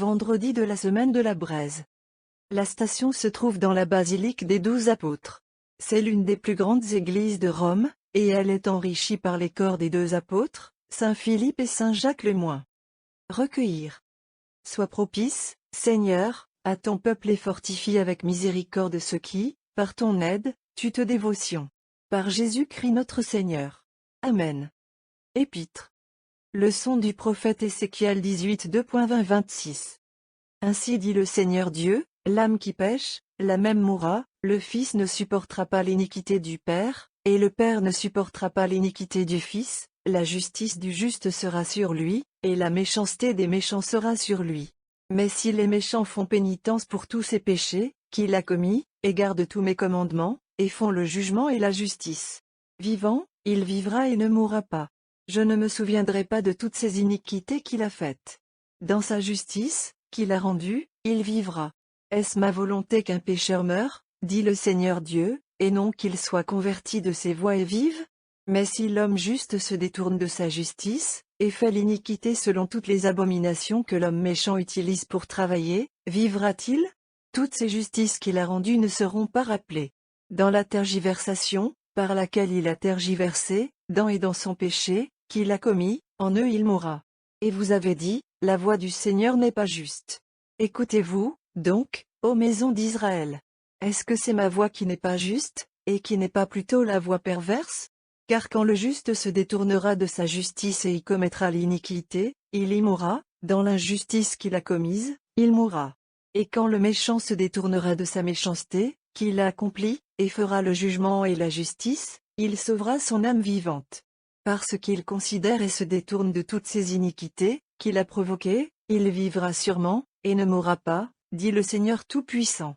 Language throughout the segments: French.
vendredi de la semaine de la Braise. La station se trouve dans la basilique des 12 apôtres. C'est l'une des plus grandes églises de Rome, et elle est enrichie par les corps des 2 apôtres, Saint Philippe et Saint Jacques le Moine. Recueillir. Sois propice, Seigneur, à ton peuple et fortifie avec miséricorde ceux qui, par ton aide, tu te dévotion. Par Jésus-Christ notre Seigneur. Amen. Épître. Leçon du prophète Ézéchiel 18 2.20-26. Ainsi dit le Seigneur Dieu, l'âme qui pêche, la même mourra, le Fils ne supportera pas l'iniquité du Père, et le Père ne supportera pas l'iniquité du Fils, la justice du juste sera sur lui, et la méchanceté des méchants sera sur lui. Mais si les méchants font pénitence pour tous ses péchés, qu'il a commis, et gardent tous mes commandements, et font le jugement et la justice. Vivant, il vivra et ne mourra pas. Je ne me souviendrai pas de toutes ces iniquités qu'il a faites. Dans sa justice, qu'il a rendue, il vivra. Est-ce ma volonté qu'un pécheur meure, dit le Seigneur Dieu, et non qu'il soit converti de ses voies et vive? Mais si l'homme juste se détourne de sa justice, et fait l'iniquité selon toutes les abominations que l'homme méchant utilise pour travailler, vivra-t-il? Toutes ces justices qu'il a rendues ne seront pas rappelées. Dans la tergiversation, par laquelle il a tergiversé, dans et dans son péché, qu'il a commis, en eux il mourra. Et vous avez dit, la voix du Seigneur n'est pas juste. Écoutez-vous, donc, ô maison d'Israël. Est-ce que c'est ma voix qui n'est pas juste, et qui n'est pas plutôt la voix perverse? Car quand le juste se détournera de sa justice et y commettra l'iniquité, il y mourra, dans l'injustice qu'il a commise, il mourra. Et quand le méchant se détournera de sa méchanceté, qu'il a accomplie, et fera le jugement et la justice, il sauvera son âme vivante. Parce qu'il considère et se détourne de toutes ses iniquités, qu'il a provoquées, il vivra sûrement, et ne mourra pas, dit le Seigneur Tout-Puissant.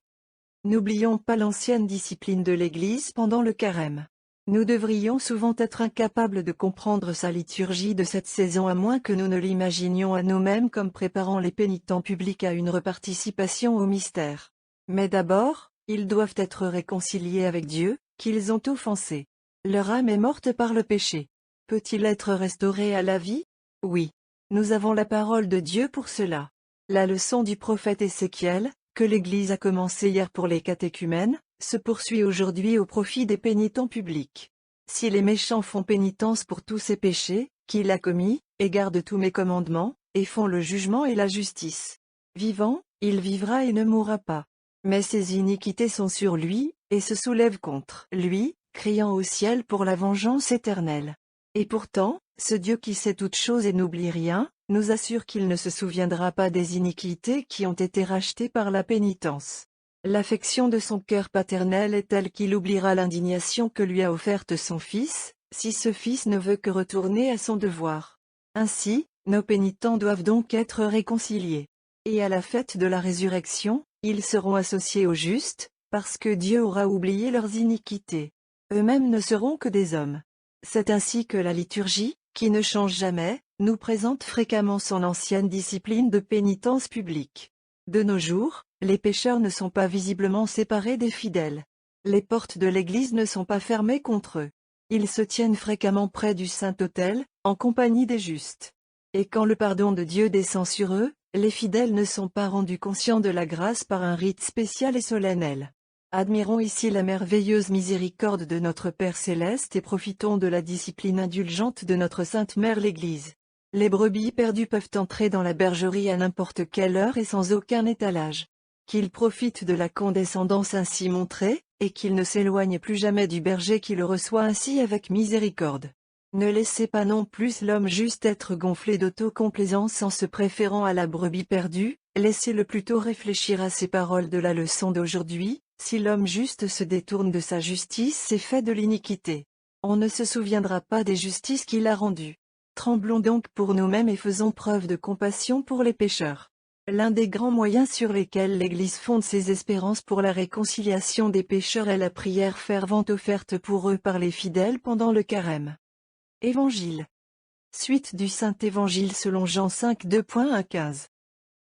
N'oublions pas l'ancienne discipline de l'Église pendant le carême. Nous devrions souvent être incapables de comprendre sa liturgie de cette saison à moins que nous ne l'imaginions à nous-mêmes comme préparant les pénitents publics à une reparticipation au mystère. Mais d'abord, ils doivent être réconciliés avec Dieu, qu'ils ont offensé. Leur âme est morte par le péché. Peut-il être restauré à la vie? Oui. Nous avons la parole de Dieu pour cela. La leçon du prophète Ézéchiel, que l'Église a commencée hier pour les catéchumènes, se poursuit aujourd'hui au profit des pénitents publics. Si les méchants font pénitence pour tous ces péchés, qu'il a commis, et gardent tous mes commandements, et font le jugement et la justice. Vivant, il vivra et ne mourra pas. Mais ses iniquités sont sur lui, et se soulèvent contre lui, criant au ciel pour la vengeance éternelle. Et pourtant, ce Dieu qui sait toutes choses et n'oublie rien, nous assure qu'il ne se souviendra pas des iniquités qui ont été rachetées par la pénitence. L'affection de son cœur paternel est telle qu'il oubliera l'indignation que lui a offerte son Fils, si ce Fils ne veut que retourner à son devoir. Ainsi, nos pénitents doivent donc être réconciliés. Et à la fête de la résurrection, ils seront associés aux justes, parce que Dieu aura oublié leurs iniquités. Eux-mêmes ne seront que des hommes. C'est ainsi que la liturgie, qui ne change jamais, nous présente fréquemment son ancienne discipline de pénitence publique. De nos jours, les pécheurs ne sont pas visiblement séparés des fidèles. Les portes de l'Église ne sont pas fermées contre eux. Ils se tiennent fréquemment près du Saint-Autel, en compagnie des justes. Et quand le pardon de Dieu descend sur eux, les fidèles ne sont pas rendus conscients de la grâce par un rite spécial et solennel. Admirons ici la merveilleuse miséricorde de notre Père Céleste et profitons de la discipline indulgente de notre Sainte Mère l'Église. Les brebis perdues peuvent entrer dans la bergerie à n'importe quelle heure et sans aucun étalage. Qu'ils profitent de la condescendance ainsi montrée, et qu'ils ne s'éloignent plus jamais du berger qui le reçoit ainsi avec miséricorde. Ne laissez pas non plus l'homme juste être gonflé d'autocomplaisance en se préférant à la brebis perdue, laissez-le plutôt réfléchir à ces paroles de la leçon d'aujourd'hui. Si l'homme juste se détourne de sa justice, c'est fait de l'iniquité. On ne se souviendra pas des justices qu'il a rendues. Tremblons donc pour nous-mêmes et faisons preuve de compassion pour les pécheurs. L'un des grands moyens sur lesquels l'Église fonde ses espérances pour la réconciliation des pécheurs est la prière fervente offerte pour eux par les fidèles pendant le carême. Évangile. Suite du Saint-Évangile selon Jean 5 2.1-15.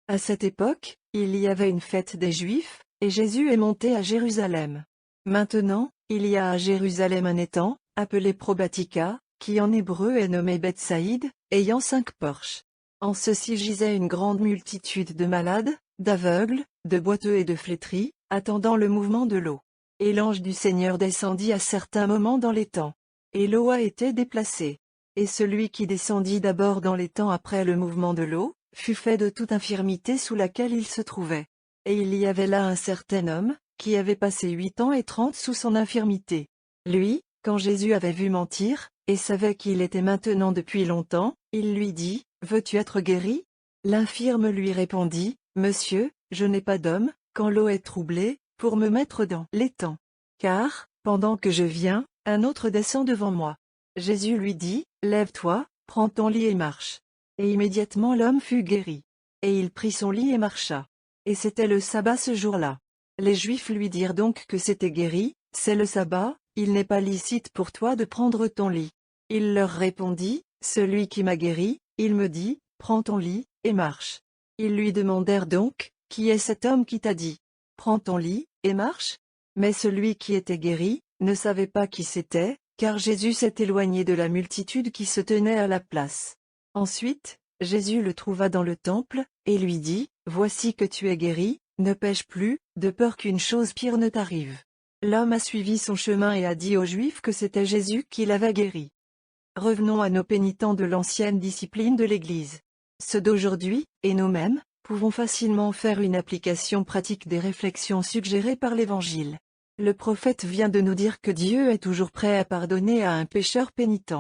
À cette époque, il y avait une fête des Juifs, et Jésus est monté à Jérusalem. Maintenant, il y a à Jérusalem un étang, appelé Probatica, qui en hébreu est nommé Bethsaïde, ayant 5 porches. En ceci gisait une grande multitude de malades, d'aveugles, de boiteux et de flétris, attendant le mouvement de l'eau. Et l'ange du Seigneur descendit à certains moments dans l'étang. Et l'eau a été déplacée. Et celui qui descendit d'abord dans l'étang après le mouvement de l'eau, fut fait de toute infirmité sous laquelle il se trouvait. Et il y avait là un certain homme, qui avait passé 8 ans et 30 sous son infirmité. Lui, quand Jésus avait vu mentir, et savait qu'il était maintenant depuis longtemps, il lui dit, « Veux-tu être guéri ?» L'infirme lui répondit, « Monsieur, je n'ai pas d'homme, quand l'eau est troublée, pour me mettre dans l'étang. Car, pendant que je viens, un autre descend devant moi. » Jésus lui dit, « Lève-toi, prends ton lit et marche. » Et immédiatement l'homme fut guéri. Et il prit son lit et marcha. Et c'était le sabbat ce jour-là. Les Juifs lui dirent donc que c'était guéri, « C'est le sabbat, il n'est pas licite pour toi de prendre ton lit. » Il leur répondit, « Celui qui m'a guéri, il me dit, prends ton lit, et marche. » Ils lui demandèrent donc, « Qui est cet homme qui t'a dit, prends ton lit, et marche ?» Mais celui qui était guéri, ne savait pas qui c'était, car Jésus s'est éloigné de la multitude qui se tenait à la place. Ensuite, Jésus le trouva dans le temple, et lui dit, « Voici que tu es guéri, ne pêche plus, de peur qu'une chose pire ne t'arrive. » L'homme a suivi son chemin et a dit aux Juifs que c'était Jésus qui l'avait guéri. Revenons à nos pénitents de l'ancienne discipline de l'Église. Ceux d'aujourd'hui, et nous-mêmes, pouvons facilement faire une application pratique des réflexions suggérées par l'Évangile. Le prophète vient de nous dire que Dieu est toujours prêt à pardonner à un pécheur pénitent.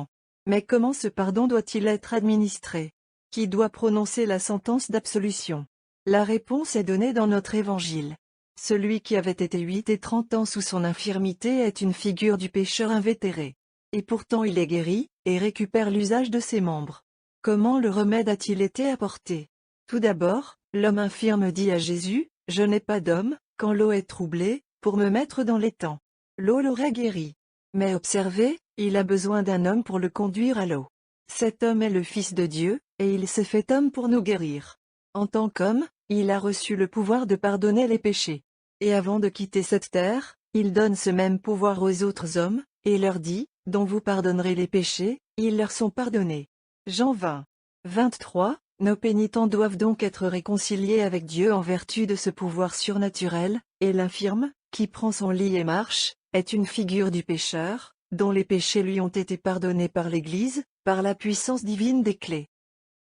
Mais comment ce pardon doit-il être administré? Qui doit prononcer la sentence d'absolution? La réponse est donnée dans notre Évangile. Celui qui avait été 8 et 30 ans sous son infirmité est une figure du pécheur invétéré. Et pourtant il est guéri, et récupère l'usage de ses membres. Comment le remède a-t-il été apporté? Tout d'abord, l'homme infirme dit à Jésus, « Je n'ai pas d'homme, quand l'eau est troublée, pour me mettre dans l'étang. » L'eau l'aurait guéri. Mais observez, il a besoin d'un homme pour le conduire à l'eau. Cet homme est le Fils de Dieu, et il s'est fait homme pour nous guérir. En tant qu'homme, il a reçu le pouvoir de pardonner les péchés. Et avant de quitter cette terre, il donne ce même pouvoir aux autres hommes, et leur dit, « Dont vous pardonnerez les péchés, ils leur sont pardonnés. » Jean 20. 23. Nos pénitents doivent donc être réconciliés avec Dieu en vertu de ce pouvoir surnaturel, et l'infirme, qui prend son lit et marche, est une figure du pécheur, dont les péchés lui ont été pardonnés par l'Église, par la puissance divine des clés.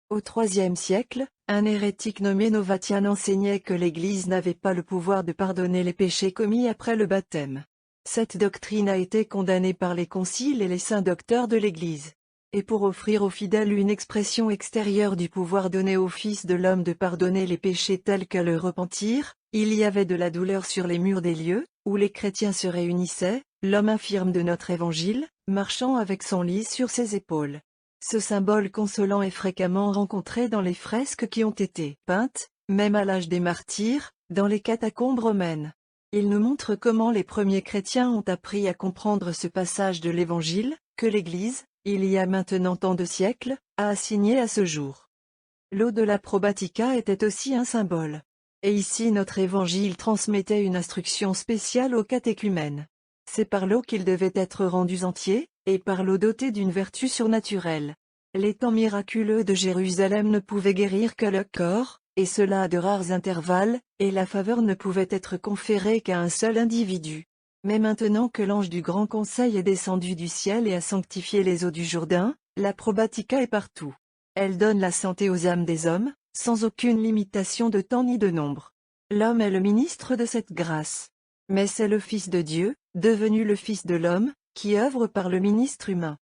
Au IIIe siècle, un hérétique nommé Novatian enseignait que l'Église n'avait pas le pouvoir de pardonner les péchés commis après le baptême. Cette doctrine a été condamnée par les conciles et les saints docteurs de l'Église. Et pour offrir aux fidèles une expression extérieure du pouvoir donné au Fils de l'homme de pardonner les péchés tels que le repentir, il y avait de la douleur sur les murs des lieux, où les chrétiens se réunissaient, l'homme infirme de notre Évangile, marchant avec son lit sur ses épaules. Ce symbole consolant est fréquemment rencontré dans les fresques qui ont été peintes, même à l'âge des martyrs, dans les catacombes romaines. Il nous montre comment les premiers chrétiens ont appris à comprendre ce passage de l'Évangile, que l'Église, il y a maintenant tant de siècles, a assigné à ce jour. L'eau de la probatica était aussi un symbole. Et ici notre Évangile transmettait une instruction spéciale aux catéchumènes. C'est par l'eau qu'ils devaient être rendus entiers, et par l'eau dotée d'une vertu surnaturelle. Les temps miraculeux de Jérusalem ne pouvaient guérir que le corps, et cela à de rares intervalles, et la faveur ne pouvait être conférée qu'à un seul individu. Mais maintenant que l'ange du Grand Conseil est descendu du ciel et a sanctifié les eaux du Jourdain, la probatica est partout. Elle donne la santé aux âmes des hommes, sans aucune limitation de temps ni de nombre. L'homme est le ministre de cette grâce. Mais c'est le Fils de Dieu, devenu le Fils de l'homme, qui œuvre par le ministre humain.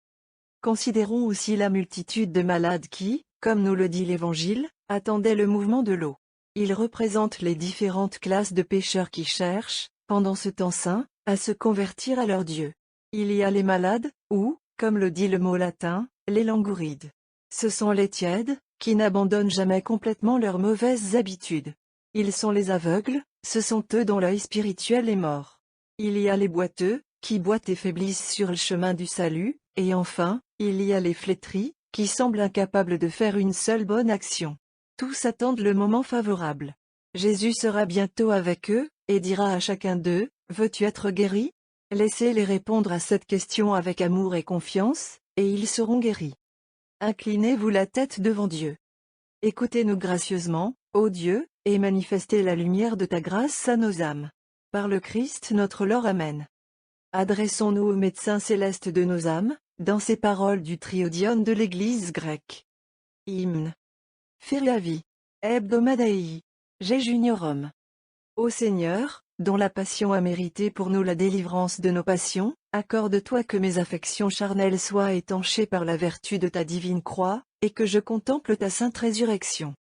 Considérons aussi la multitude de malades qui, comme nous le dit l'Évangile, attendaient le mouvement de l'eau. Ils représentent les différentes classes de pécheurs qui cherchent, pendant ce temps saint, à se convertir à leur Dieu. Il y a les malades, ou, comme le dit le mot latin, les langourides. Ce sont les tièdes, qui n'abandonnent jamais complètement leurs mauvaises habitudes. Ils sont les aveugles, ce sont eux dont l'œil spirituel est mort. Il y a les boiteux, qui boitent et faiblissent sur le chemin du salut, et enfin, il y a les flétris, qui semblent incapables de faire une seule bonne action. Tous attendent le moment favorable. Jésus sera bientôt avec eux, et dira à chacun d'eux, « Veux-tu être guéri ?» Laissez-les répondre à cette question avec amour et confiance, et ils seront guéris. Inclinez-vous la tête devant Dieu. Écoutez-nous gracieusement, ô Dieu, et manifestez la lumière de ta grâce à nos âmes. Par le Christ notre Lord. Amen. Adressons-nous au médecin céleste de nos âmes, dans ces paroles du triodion de l'Église grecque. Hymne. Feriavi. Hebdomadei. G. Juniorum. Ô Seigneur, dont la passion a mérité pour nous la délivrance de nos passions, accorde-toi que mes affections charnelles soient étanchées par la vertu de ta divine croix, et que je contemple ta sainte résurrection.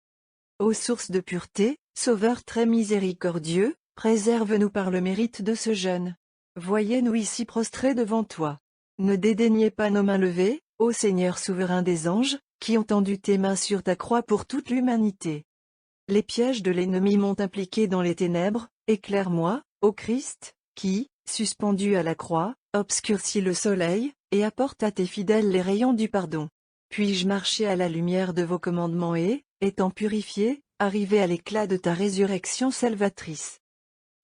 Ô source de pureté, Sauveur très miséricordieux, préserve-nous par le mérite de ce jeûne. Voyez-nous ici prostrés devant toi. Ne dédaignez pas nos mains levées, ô Seigneur souverain des anges, qui ont tendu tes mains sur ta croix pour toute l'humanité. Les pièges de l'ennemi m'ont impliqué dans les ténèbres, éclaire-moi, ô Christ, qui, suspendu à la croix, obscurcis le soleil, et apporte à tes fidèles les rayons du pardon. Puis-je marcher à la lumière de vos commandements et, étant purifié, arriver à l'éclat de ta résurrection salvatrice.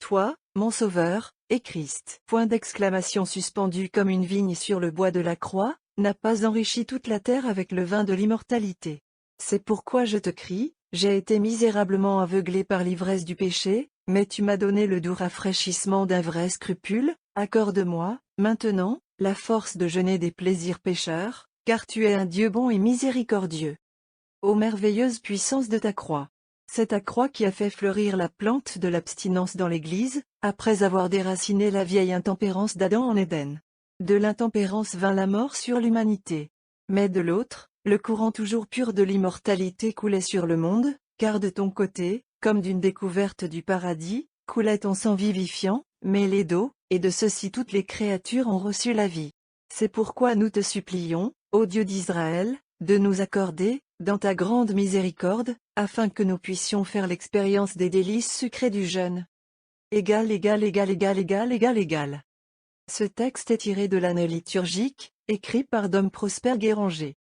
Toi, mon Sauveur, et Christ. Point d'exclamation suspendu comme une vigne sur le bois de la croix, n'a pas enrichi toute la terre avec le vin de l'immortalité. C'est pourquoi je te crie, j'ai été misérablement aveuglé par l'ivresse du péché, mais tu m'as donné le doux rafraîchissement d'un vrai scrupule, accorde-moi, maintenant, la force de jeûner des plaisirs pécheurs, car tu es un Dieu bon et miséricordieux. Ô merveilleuse puissance de ta croix! C'est ta croix qui a fait fleurir la plante de l'abstinence dans l'Église, après avoir déraciné la vieille intempérance d'Adam en Éden. De l'intempérance vint la mort sur l'humanité. Mais de l'autre, le courant toujours pur de l'immortalité coulait sur le monde, car de ton côté, comme d'une découverte du paradis, coulait ton sang vivifiant, mêlé d'eau, et de ceci toutes les créatures ont reçu la vie. C'est pourquoi nous te supplions, ô Dieu d'Israël, de nous accorder, dans ta grande miséricorde, afin que nous puissions faire l'expérience des délices sucrées du jeûne. Égal. Ce texte est tiré de l'année liturgique, écrit par Dom Prosper Guéranger.